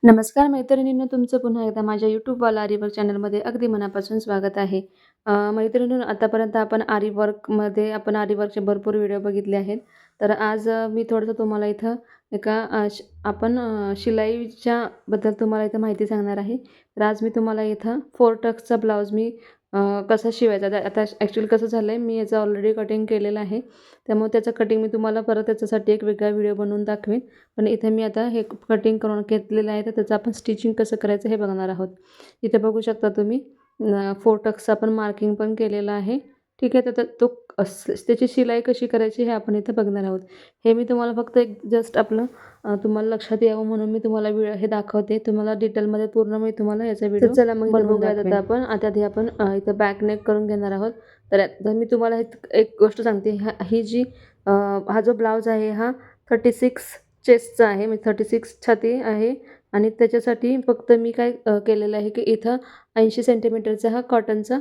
नमस्कार मैत्रिणींनो, तुमचं पुन्हा एकदा माझ्या यूट्यूबवाला आरीवर्क चॅनलमध्ये अगदी मनापासून स्वागत आहे. मैत्रिणींनो, आतापर्यंत आपण आरीवर्कमध्ये आरीवर्कचे भरपूर व्हिडिओ बघितले आहेत. तर आज मी थोडंसं तुम्हाला इथं एका शिलाईच्या बद्दल तुम्हाला इथं माहिती सांगणार आहे. तर आज मी तुम्हाला इथं 4 टक्सचा ब्लाऊज मी कसा शिवायचा. आता ॲक्च्युअली कसं झालं आहे, मी याचं ऑलरेडी कटिंग केलेलं आहे. त्यामुळे त्याचं कटिंग मी तुम्हाला परत त्याच्यासाठी एक वेगळा व्हिडिओ बनवून दाखवेन. पण इथे मी आता हे कटिंग करून घेतलेलं आहे, तर त्याचं आपण स्टिचिंग कसं करायचं हे बघणार आहोत. इथे बघू शकता तुम्ही 4 टक्सचं आपण मार्किंग पण केलेलं आहे. ठीक आहे. तर तो त्याची शिलाई कशी करायची हे आपण इथं बघणार आहोत. हे मी तुम्हाला फक्त एक जस्ट आपलं तुम्हाला लक्षात यावं म्हणून मी तुम्हाला हे दाखवते. तुम्हाला डिटेलमध्ये पूर्ण मी तुम्हाला याचा व्हिडिओ चला मग बघूयात आता आपण. आता आधी आपण इथं बॅक नेक करून घेणार आहोत. तर आता मी तुम्हाला एक गोष्ट सांगते. ही जी हा जो ब्लाऊज आहे हा 36 चेस्टचा आहे, म्हणजे 36 छाती आहे. आणि त्याच्यासाठी फक्त मी काय केलेलं आहे की इथं 80 सेंटीमीटरचा हा कॉटनचा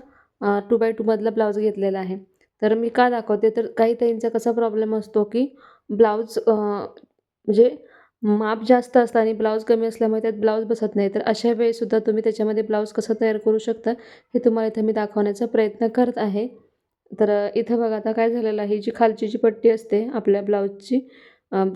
2x2 मधला ब्लाऊज घेतलेला आहे. तर मी का दाखवते, तर काही ताईंचा कसा प्रॉब्लेम असतो की ब्लाऊज म्हणजे माप जास्त असतं आणि ब्लाऊज कमी असल्यामुळे त्यात ब्लाऊज बसत नाही. तर अशा वेळेसुद्धा तुम्ही त्याच्यामध्ये ब्लाऊज कसं तयार करू शकता हे तुम्हाला इथं मी दाखवण्याचा प्रयत्न करत आहे. तर इथं बघा आता काय झालेलं आहे, ही जी खालची जी पट्टी असते आपल्या ब्लाऊजची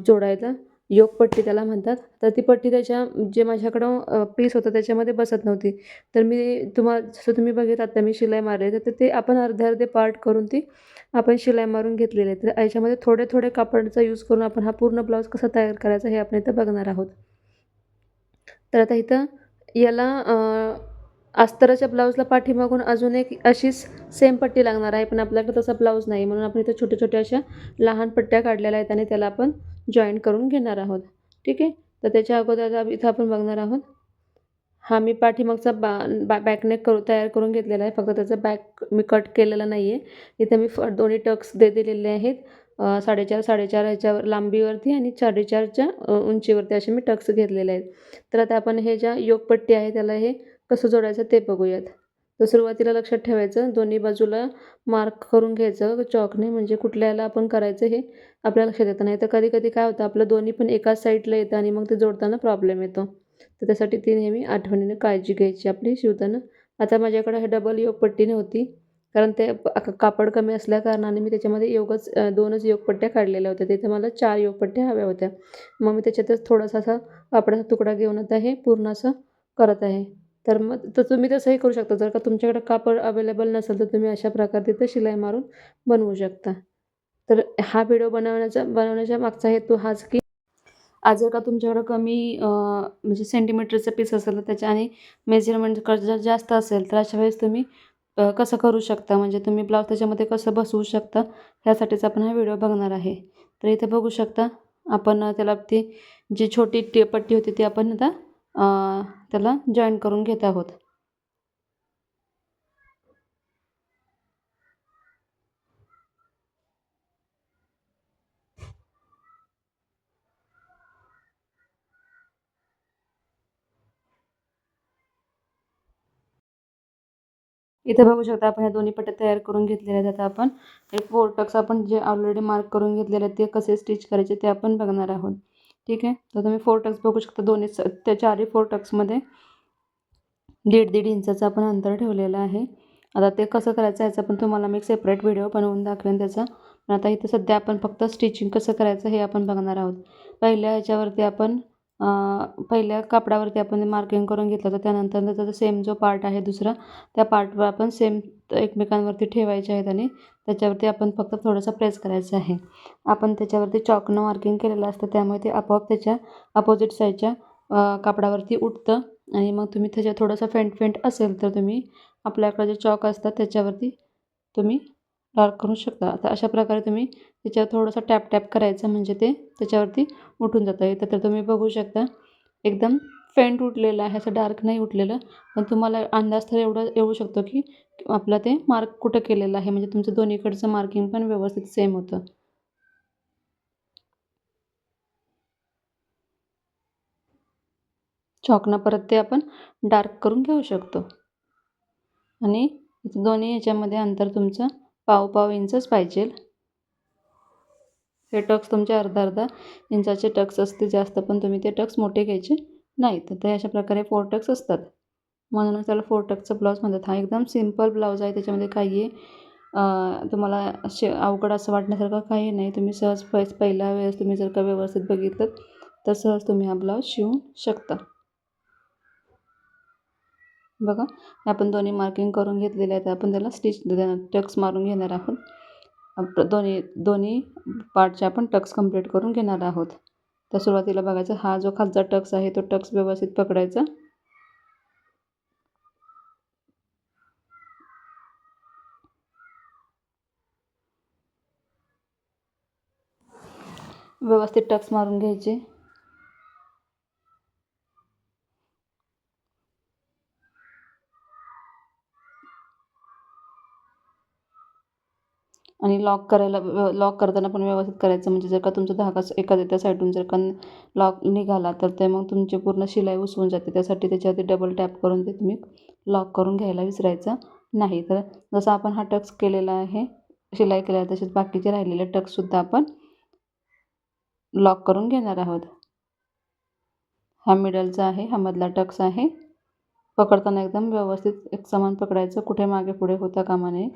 जोडायला, योकपट्टी त्याला म्हणतात. तर ती पट्टी त्याच्या जे माझ्याकडं पीस होतं त्याच्यामध्ये बसत नव्हती. तर मी जसं तुम्ही बघितलं आता मी शिलाई मारली, तर ते आपण अर्धे-अर्धे पार्ट करून ती आपण शिलाई मारून घेतलेली आहे. तर याच्यामध्ये थोडे-थोडे कापडाचा यूज करून आपण हा पूर्ण ब्लाऊज कसा तयार करायचा हे आपण इथं बघणार आहोत. तर आता इथं याला अस्तराच्या ब्लाऊजला पाठीमागून अजून एक अशीच सेम पट्टी लागणार आहे, पण आपल्याकडे तसा ब्लाऊज नाही म्हणून आपण इथं छोट्या-छोट्या अशा लहान पट्ट्या काढलेल्या आहेत आणि त्याला आपण जॉईन करून घेणार आहोत. ठीक आहे. तर त्याच्या अगोदर इथं आपण बघणार आहोत. हा मी पाठीमागचा बॅकनेक तयार करून घेतलेला आहे. फक्त त्याचा बॅक मी कट केलेला नाही आहे. इथे मी दोन्ही टक्स दिलेले आहेत. 4.5 ह्याच्यावर लांबीवरती आणि 4.5च्या उंचीवरती असे मी टक्स घेतलेले आहेत. तर आता आपण हे ज्या योकपट्टी आहे त्याला हे कसं जोडायचं ते बघूयात. तर सुरुवातीला लक्षात ठेवायचं, दोन्ही बाजूला मार्क करून घ्यायचं चॉकने, म्हणजे कुठल्या ह्याला आपण करायचं हे आपल्या लक्षात येतं. नाही तर कधी-कधी काय होतं, आपलं दोन्ही पण एकाच साईडला येतं आणि मग ते जोडताना प्रॉब्लेम येतो. तर त्यासाठी ती नेहमी आठवणीने काळजी घ्यायची आपली शिवताना. आता माझ्याकडे हे डबल योकपट्टी नव्हती, कारण ते कापड कमी असल्याकारणाने मी त्याच्यामध्ये 2च योकपट्ट्या काढलेल्या होत्या. तिथे मला 4 योकपट्ट्या हव्या होत्या. मग मी त्याच्यातच थोडासा असा कापडाचा तुकडा घेऊन आता हे पूर्ण असं करत आहे. तर मग तुम्ही तसंही करू शकता. जर का तुमच्याकडे कापड अवेलेबल नसेल, तर तुम्ही अशा प्रकारे तिथं शिलाई मारून बनवू शकता. तर हा व्हिडिओ बनवण्याच्या मागचा हेतू हाच की आज जर का तुमच्याकडं कमी म्हणजे सेंटीमीटरचा पीस असेल तर त्याच्या आणि मेजरमेंट जर जास्त असेल, तर अशा वेळेस तुम्ही कसं करू शकता, म्हणजे तुम्ही ब्लाऊज त्याच्यामध्ये कसं बसवू शकता, ह्यासाठीच आपण हा व्हिडिओ बघणार आहे. तर इथे बघू शकता आपण त्याला ती जी छोटी पट्टी होती ती आपण आता त्याला जॉईन करून घेत आहोत. इथे बघू शकता आपण ह्या दोन्ही पट्ट्या तयार करून घेतलेल्या आहेत. आता आपण हे 4 टक्स आपण जे ऑलरेडी मार्क करून घेतलेले आहेत ते कसे स्टिच करायचे ते आपण बघणार आहोत. ठीक आहे. तर तुम्ही 4 टक्स बघू शकता, दोन्ही त्या चारही 4 टक्समध्ये 1.5 इंचाचं आपण अंतर ठेवलेलं आहे. आता ते कसं करायचं याचा पण तुम्हाला मी एक सेपरेट व्हिडिओ बनवून दाखवेन त्याचा. पण आता इथं सध्या आपण फक्त स्टिचिंग कसं करायचं हे आपण बघणार आहोत. पहिल्या ह्याच्यावरती आपण पहिल्या कापडावरती आपण मार्किंग करून घेतलं होतं. त्यानंतर त्याचा सेम जो पार्ट आहे दुसरा, त्या पार्टवर आपण सेम एकमेकांवरती ठेवायचे आहेत आणि त्याच्यावरती आपण फक्त थोडंसं प्रेस करायचं आहे. आपण त्याच्यावरती चॉकनं मार्किंग केलेलं असतं, त्यामुळे ते आपोआप त्याच्या अपोजिट साईडच्या कापडावरती उठतं. आणि मग तुम्ही त्याच्यात थोडंसं फेंट असेल तर तुम्ही आपल्याकडे जे चॉक असतात त्याच्यावरती तुम्ही डार्क करू शकता. आता अशा प्रकारे तुम्ही त्याच्यावर थोडंसं टॅप करायचं, म्हणजे ते त्याच्यावरती उठून जातं. इथं तर तुम्ही बघू शकता एकदम फेंट उठलेलं आहे, असं डार्क नाही उठलेलं. पण तुम्हाला अंदाज तर येऊ शकतो की आपलं ते मार्क कुठं केलेलं आहे, म्हणजे तुमचं दोन्हीकडचं मार्किंग पण व्यवस्थित सेम होतं. चॉकनं परत ते आपण डार्क करून घेऊ शकतो. आणि इथं दोन्ही ह्याच्यामध्ये अंतर तुमचं पाव इंचच पाहिजे. हे टक्स तुमचे अर्धा इंचाचे टक्स असते, जास्त पण तुम्ही ते टक्स मोठे घ्यायचे नाही. तर ते अशा प्रकारे 4 टक्स असतात. म्हणूनच त्याला 4 टक्सचा ब्लाऊज म्हणतात. हा एकदम सिंपल ब्लाऊज आहे. त्याच्यामध्ये काही तुम्हाला असे अवघड असं वाटण्यासारखं काही नाही. तुम्ही सहज पहिल्या वेळेस तुम्ही जर का व्यवस्थित बघितलं तर सहज तुम्ही हा ब्लाऊज शिवू शकता. बघा, आपण दोन्ही मार्किंग करून घेतलेले आहेत. आपण त्याला टक्स मारून घेणार आहोत. दोन्ही दोन्ही पार्टचे आपण टक्स कंप्लीट करून घेणार आहोत. तर सुरुवातीला बघायचं, हा जो खालचा टक्स आहे तो टक्स व्यवस्थित पकडायचा. व्यवस्थित टक्स मारून घ्यायचे. आणि लॉक करताना पण व्यवस्थित करायचं. म्हणजे जर का तुमचा धागा एखाद्या साईडून जर का लॉक निघाला तर ते मग तुमची पूर्ण शिलाई उसवून जाते. त्यासाठी त्याच्यावरती डबल टॅप करून ते तुम्ही लॉक करून घ्यायला विसरायचं नाही. तर जसं आपण हा टक्स केलेला आहे, शिलाई केलेला आहे, तसेच बाकीचे राहिलेले टक्ससुद्धा आपण लॉक करून घेणार आहोत. हा मिडलचा आहे, हा मधला टक्स आहे. पकडताना एकदम व्यवस्थित एकसमान पकडायचं, कुठे मागे पुढे होता कामा नये.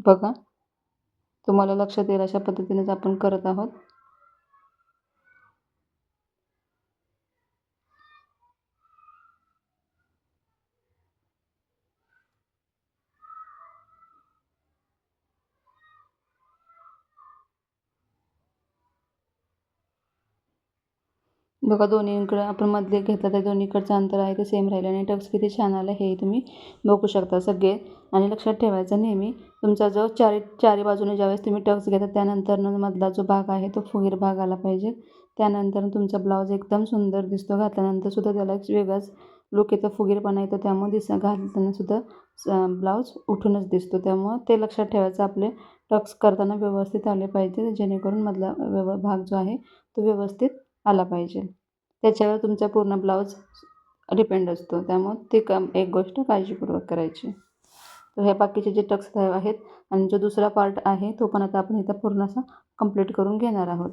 बघा, तुम्हाला लक्षात येईल अशा पद्धतीनेच आपण करत आहोत. बघा, दोन्हीकडं आपण मधले घेतलं तर दोन्हीकडचं अंतर आहे ते सेम राहिलं आणि टक्स किती छान आलं हे तुम्ही बघू शकता सगळे. आणि लक्षात ठेवायचं नेहमी, तुमचा जो चारी बाजूने ज्यावेळेस तुम्ही टक्स घेता त्यानंतर मधला जो भाग आहे तो फुगीर भाग आला पाहिजे. त्यानंतर तुमचा ब्लाऊज एकदम सुंदर दिसतो. घातल्यानंतरसुद्धा त्याला एक वेगळाच लूक येतो, फुगीरपणा येतो. त्यामुळे घालतानासुद्धा ब्लाऊज उठूनच दिसतो. त्यामुळं ते लक्षात ठेवायचं, आपले टक्स करताना व्यवस्थित आले पाहिजे, जेणेकरून मधला भाग जो आहे तो व्यवस्थित आला पाहिजे. त्याच्यावर तुमचा पूर्ण ब्लाऊज डिपेंड असतो. त्यामुळे ती एक गोष्ट काळजीपूर्वक करायची. तर ह्या बाकीचे जे टक्स आहेत आणि जो दुसरा पार्ट आहे तो पण आता आपण इथं पूर्ण असा कंप्लीट करून घेणार आहोत.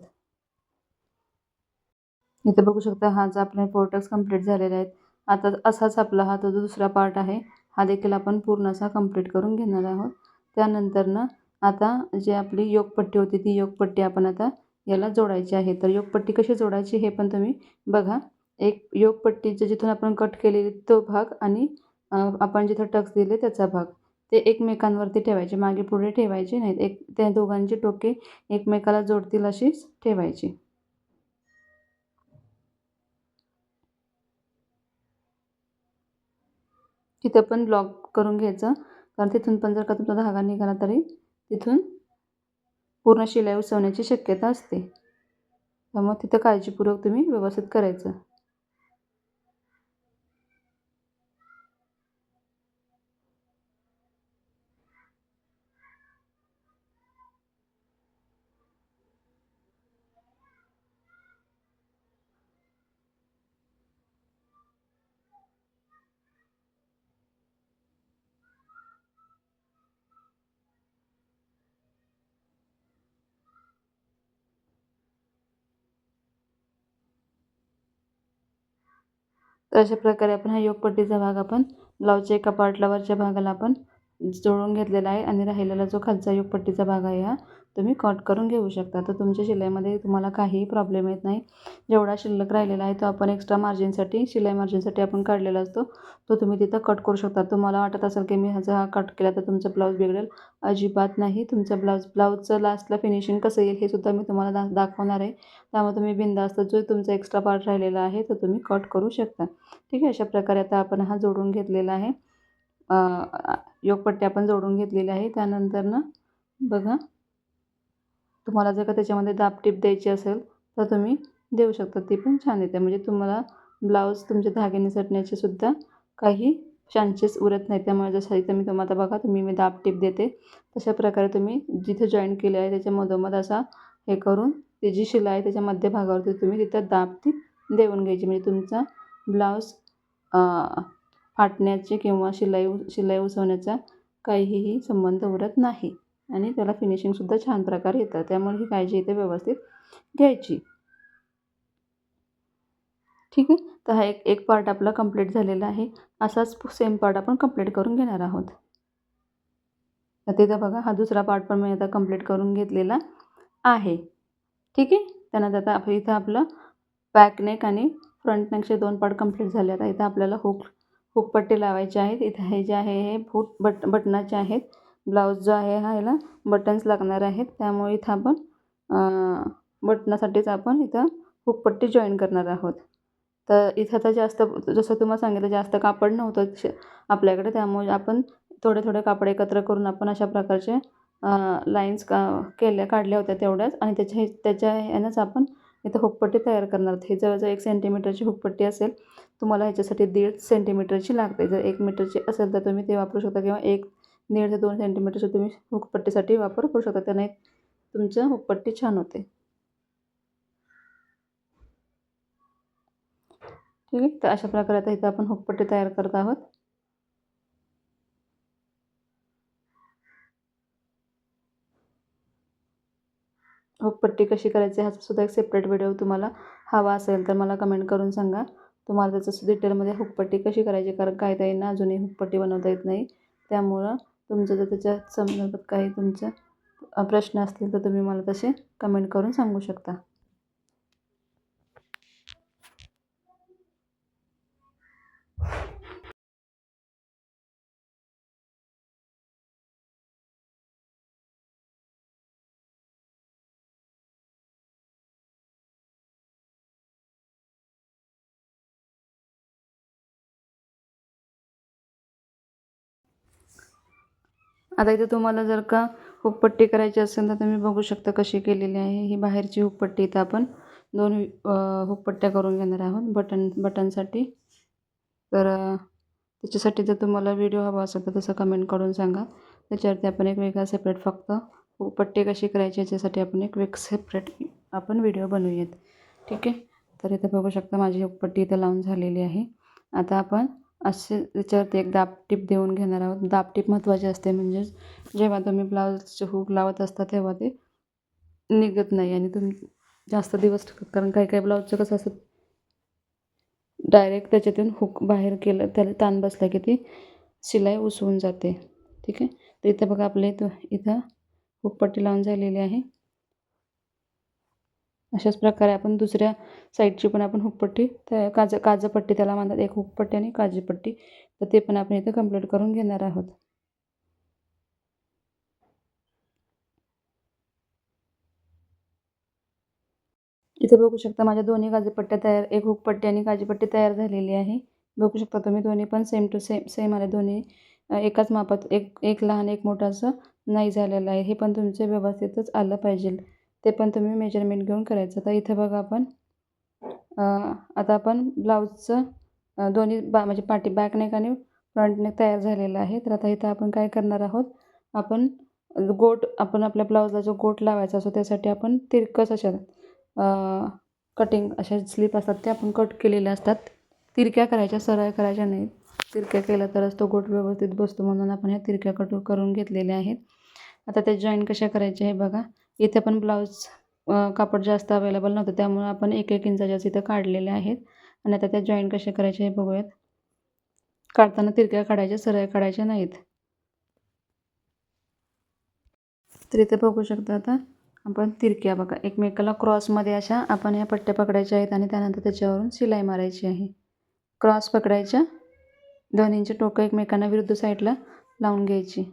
इथे बघू शकता, हा जो आपला 4 टक्स कंप्लीट झालेले आहेत. आता असाच आपला हा जो दुसरा पार्ट आहे हा देखील आपण पूर्ण असा कंप्लीट करून घेणार आहोत. त्यानंतरनं आता जी आपली योकपट्टी होती ती योकपट्टी आपण आता याला जोडायची आहे. तर योकपट्टी कशी जोडायची हे पण तुम्ही बघा. एक योकपट्टीचं जिथून आपण कट केलेली तो भाग आणि आपण जिथं टक्स दिले त्याचा भाग ते एकमेकांवरती ठेवायचे, मागे पुढे ठेवायचे नाहीत. त्या दोघांची टोके एकमेकाला जोडतील अशीच ठेवायची. तिथं पण लॉक करून घ्यायचं, कारण तिथून पण जर का तुमचा धागा निघाला तरी तिथून पूर्ण शिलाई उसवण्याची शक्यता असते. त्यामुळे तिथं काळजीपूर्वक तुम्ही व्यवस्थित करायचं. तर अशा प्रकारे आपण हा योगपट्टीचा भाग आपण ब्लाऊजच्या एका पार्टला वरच्या भागाला आपण जोडून घेतलेला आहे आणि राहिलेला जो खालचा योगपट्टीचा भाग आहे हा तुम्ही कट करून घेऊ शकता. तर तुमच्या शिलाईमध्ये तुम्हाला काहीही प्रॉब्लेम येत नाही. जेवढा शिल्लक राहिलेला आहे तो आपण एक्स्ट्रा मार्जिनसाठी, शिलाई मार्जिनसाठी आपण काढलेला असतो, तो तुम्ही तिथं कट करू शकता. तुम्हाला वाटत असेल की मी हा कट केला तर तुमचा ब्लाऊज बिघडेल, अजिबात नाही. तुमचा ब्लाऊजचं लास्टला फिनिशिंग कसं येईल हे सुद्धा मी तुम्हाला दाखवणार आहे. त्यामुळे तुम्ही बिनधास्त जो तुमचा एक्स्ट्रा पार्ट राहिलेला आहे तो तुम्ही कट करू शकता. ठीक आहे. अशा प्रकारे आता आपण हा जोडून घेतलेला आहे. योगपट्टी आपण जोडून घेतलेली आहे. त्यानंतरनं बघा, तुम्हाला जर का त्याच्यामध्ये दाबटीप द्यायची असेल तर तुम्ही देऊ शकता, ती पण छान येते. म्हणजे तुम्हाला ब्लाऊज तुमच्या धागे निसटण्याचे सुद्धा काही चान्सेस उरत नाही. त्यामुळे जसं इथं मी तुम्हाला बघा, मी दाबटीप देते तशा प्रकारे तुम्ही जिथे जॉईन केले आहे त्याच्या मधोमध असा हे करून ती जी शिलाई आहे त्याच्या मध्यभागावरती तुम्ही तिथं दाबटीप देऊन घ्यायची. म्हणजे तुमचा ब्लाऊज फाटण्याचे किंवा शिलाई उसवण्याचा काहीही संबंध उरत नाही. आणि त्याला फिनिशिंगसुद्धा छान प्रकारे येतं. त्यामुळे ही काळजी इथे व्यवस्थित घ्यायची. ठीक आहे. तर हा एक पार्ट आपला कंप्लीट झालेला आहे. असाच सेम पार्ट आपण कंप्लीट करून घेणार आहोत. तर तिथं बघा हा दुसरा पार्ट पण मी आता कंप्लीट करून घेतलेला आहे. ठीक आहे. त्यानंतर आता इथं आपलं बॅक नेक आणि फ्रंट नेकचे 2 पार्ट कंप्लीट झाले. आता इथं आपल्याला हुक पट्टी लावायची आहेत. इथं हे जे आहे हे बटनाचे आहेत. ब्लाऊज जो आहे हा ह्याला बटन्स लागणार आहेत. त्यामुळे इथं आपण बटनासाठीच आपण इथं हुक पट्टी जॉईन करणार आहोत. तर इथं तर जास्त जसं तुम्हाला सांगितलं जास्त कापड नव्हतं आपल्याकडे, त्यामुळे आपण थोडे कापड एकत्र करून आपण अशा प्रकारचे लाईन्स काढल्या होत्या तेवढ्याच, आणि त्याच्या ह्यानंच आपण इथं हुकपट्टी तयार करणार आहोत. हे जवळजवळ 1 सेंटीमीटरची हुकपट्टी असेल. तुम्हाला ह्याच्यासाठी 1.5 सेंटीमीटरची लागते. जर 1 मीटरची असेल तर तुम्ही ते वापरू शकता, किंवा 1.5 ते 2 सेंटीमीटरची तुम्ही हुकपट्टीसाठी वापर करू शकता. त्याने तुमचं हुकपट्टी छान होते. ठीक आहे. तर अशा प्रकारे आता इथं आपण हुकपट्टी तयार करत आहोत. हुकपट्टी कशी करायची ह्याचा सुद्धा एक सेपरेट व्हिडिओ तुम्हाला हवा असेल तर मला कमेंट करून सांगा. तुम्हाला त्याचं डिटेलमध्ये हुकपट्टी कशी करायची, कारण काही ताईंना अजूनही हुकपट्टी बनवता येत नाही. त्यामुळं तुमचं जर त्याच्या संदर्भात काही तुमचं प्रश्न असतील तर तुम्ही मला तसे कमेंट करून सांगू शकता. आता इथे तुम्हाला जर का हुकपट्टी करायची असेल तर तुम्ही बघू शकता कशी केलेली आहे. ही बाहेरची हुकपट्टी इथं आपण 2 हुकपट्ट्या करून घेणार आहोत बटनसाठी. तर त्याच्यासाठी जर तुम्हाला व्हिडिओ हवा असेल तर तसं कमेंट करून सांगा. त्याच्यावरती आपण एक वेगळा सेपरेट फक्त हुकपट्टी कशी करायची याच्यासाठी आपण एक सेपरेट आपण व्हिडिओ बनवूयात. ठीक आहे. तर इथं बघू शकता माझी हुकपट्टी इथं लावून झालेली आहे. आता आपण असे त्याच्यावरती एक दाबटीप देऊन घेणार आहोत. दाबटीप महत्त्वाची असते, म्हणजेच जेव्हा तुम्ही ब्लाऊजचे हुक लावत असता तेव्हा ते निघत नाही, आणि तुम्ही जास्त दिवस कारण काही ब्लाऊजचं कसं असतं डायरेक्ट त्याच्यातून हुक बाहेर केलं त्याला ताण बसला की ती शिलाई उसवून जाते. ठीक आहे. तर इथं बघा आपल्या इथं हुकपट्टी लावून झालेली आहे. अशाच प्रकारे आपण दुसऱ्या साईडची पण आपण हुकपट्टी काजपट्टी त्याला म्हणतात, एक हुकपट्टी आणि काजीपट्टी, तर ते पण आपण इथं कंप्लीट करून घेणार आहोत. इथे बघू शकता माझ्या दोन्ही काजपट्ट्या तयार, एक हुकपट्टी आणि काजीपट्टी तयार झालेली आहे. बघू शकता तुम्ही दोन्ही पण सेम टू सेम आले. दोन्ही एकाच मापात, एक लहान एक मोठं असं नाही झालेलं आहे. हे पण तुमचं व्यवस्थितच आलं पाहिजे. ते पण तुम्ही मेजरमेंट घेऊन करायचं. तर इथे बघा आपण आता आपण ब्लाऊजचं दोन्ही म्हणजे बॅक नेक आणि फ्रंट नेक तयार झालेलं आहे. तर आता इथं आपण काय करणार आहोत, आपण आपण आपल्या ब्लाऊजला जो गोट लावायचा असतो त्यासाठी आपण तिरकस अशा कटिंग अशा स्लिप असतात त्या आपण कट केलेल्या असतात. तिरक्या करायच्या, सरळ करायच्या नाहीत. तिरक्या केल्या तरच तो गोट व्यवस्थित बसतो, म्हणून आपण ह्या तिरक्या करून घेतलेल्या आहेत. आता ते जॉईन कशा करायचे हे बघा. इथे पण ब्लाऊज कापड जास्त अवेलेबल नव्हतं, त्यामुळे आपण 1-1 इंचाच्याच इथं काढलेले आहेत. आणि आता त्या जॉईन कसे करायचे हे बघूयात. काढताना तिरक्या काढायच्या, सरळ काढायच्या नाहीत. तर इथे बघू शकता आता आपण तिरक्या बघा एकमेकाला क्रॉसमध्ये अशा आपण ह्या पट्ट्या पकडायच्या आहेत, आणि त्यानंतर त्याच्यावरून शिलाई मारायची आहे. क्रॉस पकडायच्या, दोन्हींची टोकं एकमेकांना विरुद्ध साईडला लावून घ्यायची.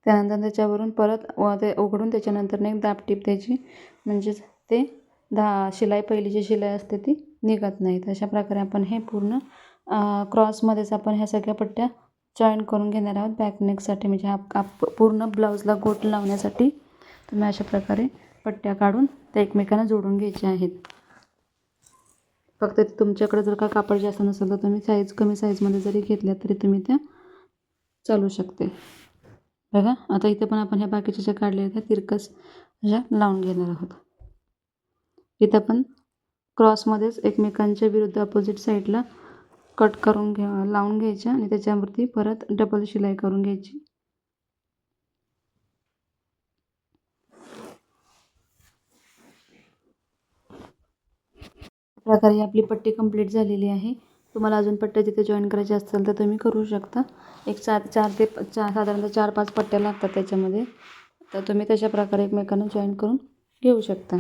त्यानंतर त्याच्यावरून परत ते उघडून त्याच्यानंतर एक दाबटीप द्यायची, म्हणजेच ते शिलाई पहिली जी शिलाई असते ती निघत नाही. अशा प्रकारे आपण हे पूर्ण क्रॉसमध्येच आपण ह्या सगळ्या पट्ट्या जॉईन करून घेणार आहोत बॅक नेकसाठी. म्हणजे हा पूर्ण ब्लाऊजला गोट लावण्यासाठी तुम्ही अशा प्रकारे पट्ट्या काढून त्या एकमेकांना जोडून घ्यायच्या आहेत. फक्त तुमच्याकडे जर का कापड जास्त नसेल तर तुम्ही कमी साईजमध्ये जरी घेतल्या तरी तुम्ही त्या चालू शकते. बघा आता इथे पण आपण ह्या बाकीच्या ज्या काढलेल्या त्या तिरकस अशा लावून घेणार आहोत. इथं पण क्रॉसमध्येच एकमेकांच्या विरुद्ध अपोजिट साईडला कट करून लावून घ्यायच्या आणि त्याच्यावरती परत डबल शिलाई करून घ्यायची. प्रकारे आपली पट्टी कंप्लीट झालेली आहे. तुम्हाला अजून पट्ट्या तिथे जॉईन करायच्या असतील तर तुम्ही करू शकता. एक साधारणतः 4-5 पट्ट्या लागतात त्याच्यामध्ये. तर तुम्ही तशा प्रकारे एकमेकांना जॉईन करून घेऊ शकता.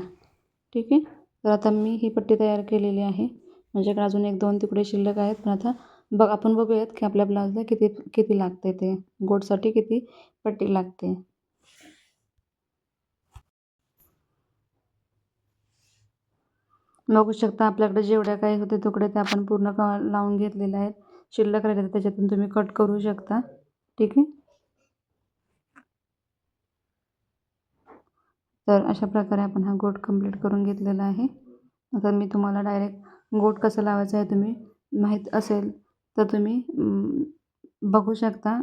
ठीक आहे. तर आता मी ही पट्टी तयार केलेली आहे. माझ्याकडे अजून 1-2 तुकडे शिल्लक आहेत. पण आता आपण बघूयात की आपल्या ब्लाऊजला किती किती लागते ते गोटसाठी किती पट्टी लागते. बघू शकता आपल्याकडे जेवढ्या काही होते तुकडे ते आपण पूर्ण लावून घेतलेले आहेत. शिल्लक राहिले त्याच्यातून तुम्ही कट करू शकता. ठीक आहे. तर अशा प्रकारे आपण हा गोट कंप्लीट करून घेतलेला आहे. आता मी तुम्हाला डायरेक्ट गोट कसं लावायचं आहे तुम्ही माहीत असेल तर तुम्ही बघू शकता.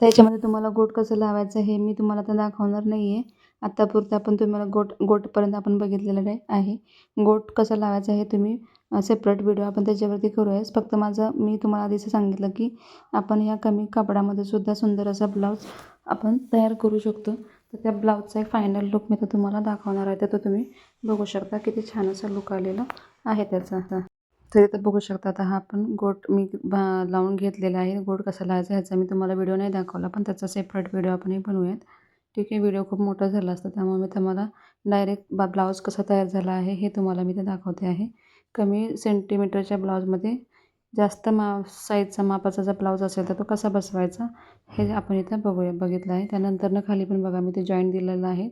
त्याच्यामध्ये तुम्हाला गोट कसं लावायचं हे मी तुम्हाला आता दाखवणार नाही आहे. आत्तापुरतं आपण तुम्हाला गोटपर्यंत आपण बघितलेलं आहे. गोट कसं लावायचं हे तुम्ही सेपरेट व्हिडिओ आपण त्याच्यावरती करूयाच. फक्त मी तुम्हाला आधीच सांगितलं की आपण या कमी कापडामध्ये सुद्धा सुंदर असा ब्लाऊज आपण तयार करू शकतो. तर त्या ब्लाऊजचा एक फायनल लुक मी तर तुम्हाला दाखवणार आहे. तर तो तुम्ही बघू शकता किती छान असा लुक आलेला आहे त्याचा. तर इथं बघू शकता आता हा आपण गोट मी लावून घेतलेला आहे. गोट कसा लावायचा ह्याचा मी तुम्हाला व्हिडिओ नाही दाखवला, पण त्याचा सेपरेट व्हिडिओ आपण बनवूयात. ठीक आहे. व्हिडिओ खूप मोठा झाला असता त्यामुळे मी तुम्हाला डायरेक्ट ब्लाऊज कसा तयार झाला आहे हे तुम्हाला मी ते दाखवते आहे. कमी सेंटीमीटरच्या ब्लाऊजमध्ये जास्त साईजचा मापाचा जर ब्लाऊज असेल तर तो कसा बसवायचा हे आपण इथं बघितलं आहे. त्यानंतरनं खाली पण बघा मी ते जॉईंट दिलेलं आहे.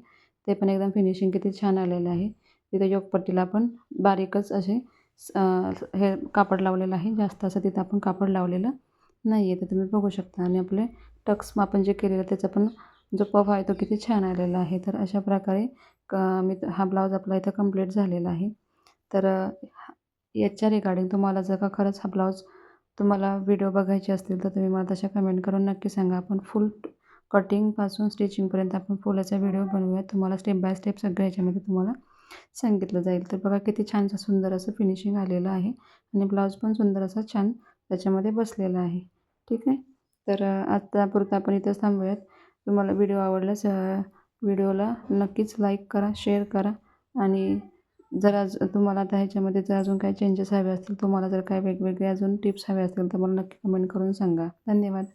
ते पण एकदम फिनिशिंग किती छान आलेलं आहे. तिथे योकपट्टीला आपण बारीकच असे हे कापड लावलेलं आहे. जास्त असं तिथं आपण कापड लावलेलं नाही आहे. तर तुम्ही बघू शकता आणि आपले टक्स आपण जे केलेलं त्याचा पण जो पफ आहे तो किती छान आलेला आहे. तर अशा प्रकारे हा ब्लाऊज आपला इथं कंप्लीट झालेला आहे. तर याच्या रिगार्डिंग तुम्हाला जर का खरंच हा ब्लाऊज तुम्हाला व्हिडिओ बघायचे असतील तर तुम्ही मला तशा कमेंट करून नक्की सांगा. आपण फुल कटिंगपासून स्टिचिंगपर्यंत आपण फुल याचा व्हिडिओ बनवूयात. तुम्हाला स्टेप बाय स्टेप सगळं याच्यामध्ये तुम्हाला सांगितलं जाईल. तर बघा किती छानसं सुंदर असं फिनिशिंग आलेलं आहे आणि ब्लाऊज पण सुंदर असा छान त्याच्यामध्ये बसलेला आहे. ठीक आहे. तर आत्तापुरतं आपण इथंच थांबूयात. तुम्हाला व्हिडिओ आवडल्यास व्हिडिओला नक्कीच लाईक करा, शेअर करा आणि जर तुम्हाला आता ह्याच्यामध्ये जर अजून काही चेंजेस हवे असतील, तुम्हाला जर काही वेगवेगळे अजून टिप्स हवे असतील तर मला नक्की कमेंट करून सांगा. धन्यवाद.